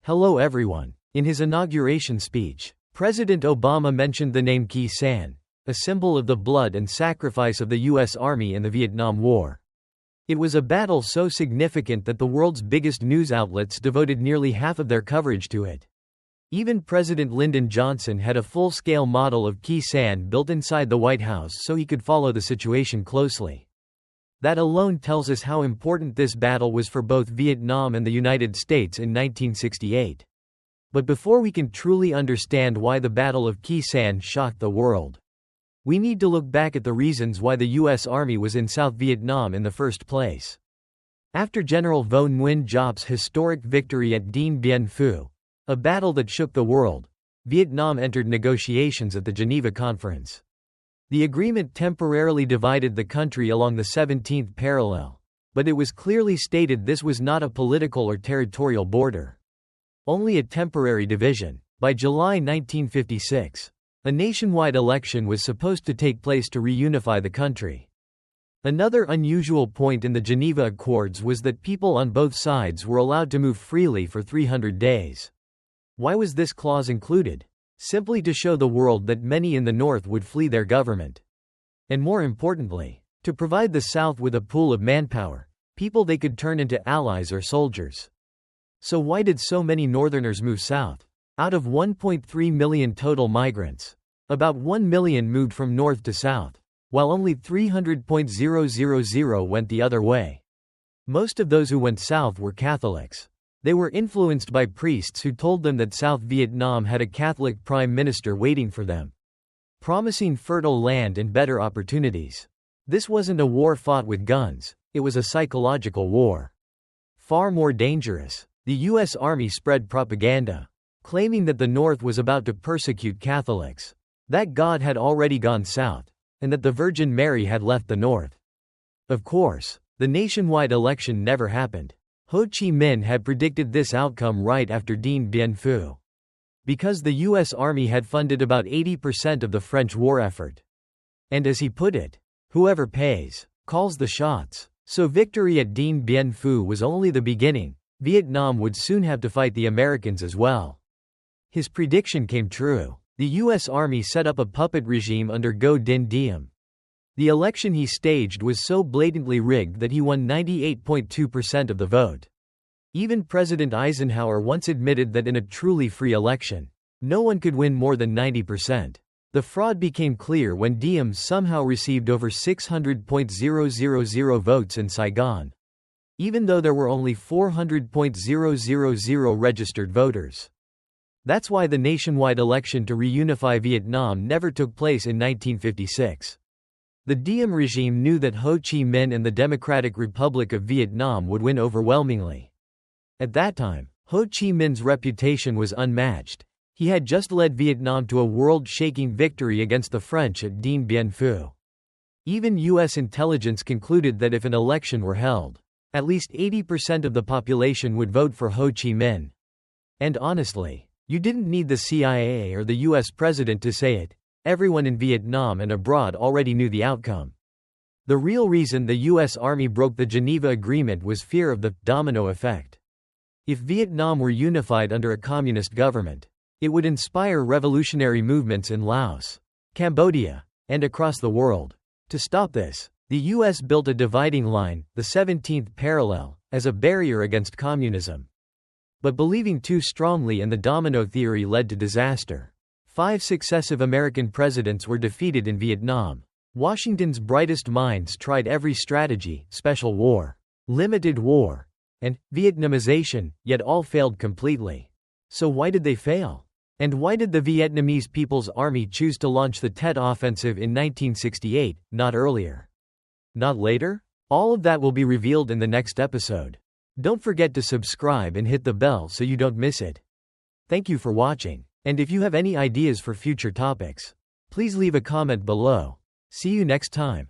Hello everyone. In his inauguration speech, President Obama mentioned the name Khe Sanh, a symbol of the blood and sacrifice of the U.S. Army in the Vietnam War. It was a battle so significant that the world's biggest news outlets devoted nearly half of their coverage to it. Even President Lyndon Johnson had a full-scale model of Khe Sanh built inside the White House so he could follow the situation closely. That alone tells us how important this battle was for both Vietnam and the United States in 1968. But before we can truly understand why the Battle of Khe Sanh shocked the world, we need to look back at the reasons why the U.S. Army was in South Vietnam in the first place. After General Vo Nguyen Giap's historic victory at Dien Bien Phu, a battle that shook the world, Vietnam entered negotiations at the Geneva Conference. The agreement temporarily divided the country along the 17th parallel, but it was clearly stated this was not a political or territorial border. Only a temporary division. By July 1956, a nationwide election was supposed to take place to reunify the country. Another unusual point in the Geneva Accords was that people on both sides were allowed to move freely for 300 days. Why was this clause included? Simply to show the world that many in the North would flee their government. And more importantly, to provide the South with a pool of manpower, people they could turn into allies or soldiers. So why did so many Northerners move south? Out of 1.3 million total migrants, about 1 million moved from north to south, while only 300,000 went the other way. Most of those who went south were Catholics. They were influenced by priests who told them that South Vietnam had a Catholic prime minister waiting for them, promising fertile land and better opportunities. This wasn't a war fought with guns, it was a psychological war. Far more dangerous, the U.S. Army spread propaganda, claiming that the North was about to persecute Catholics, that God had already gone south, and that the Virgin Mary had left the North. Of course, the nationwide election never happened. Ho Chi Minh had predicted this outcome right after Dien Bien Phu. Because the U.S. Army had funded about 80% of the French war effort. And as he put it, whoever pays, calls the shots. So victory at Dien Bien Phu was only the beginning. Vietnam would soon have to fight the Americans as well. His prediction came true. The U.S. Army set up a puppet regime under Ngo Dinh Diem. The election he staged was so blatantly rigged that he won 98.2% of the vote. Even President Eisenhower once admitted that in a truly free election, no one could win more than 90%. The fraud became clear when Diem somehow received over 600,000 votes in Saigon, even though there were only 400,000 registered voters. That's why the nationwide election to reunify Vietnam never took place in 1956. The Diem regime knew that Ho Chi Minh and the Democratic Republic of Vietnam would win overwhelmingly. At that time, Ho Chi Minh's reputation was unmatched. He had just led Vietnam to a world-shaking victory against the French at Dien Bien Phu. Even U.S. intelligence concluded that if an election were held, at least 80% of the population would vote for Ho Chi Minh. And honestly, you didn't need the CIA or the U.S. president to say it. Everyone in Vietnam and abroad already knew the outcome. The real reason the U.S. Army broke the Geneva Agreement was fear of the domino effect. If Vietnam were unified under a communist government, it would inspire revolutionary movements in Laos, Cambodia, and across the world. To stop this, the U.S. built a dividing line, the 17th parallel, as a barrier against communism. But believing too strongly in the domino theory led to disaster. 5 successive American presidents were defeated in Vietnam. Washington's brightest minds tried every strategy: special war, limited war, and Vietnamization, yet all failed completely. So why did they fail? And why did the Vietnamese People's Army choose to launch the Tet Offensive in 1968, not earlier? Not later? All of that will be revealed in the next episode. Don't forget to subscribe and hit the bell so you don't miss it. Thank you for watching. And if you have any ideas for future topics, please leave a comment below. See you next time.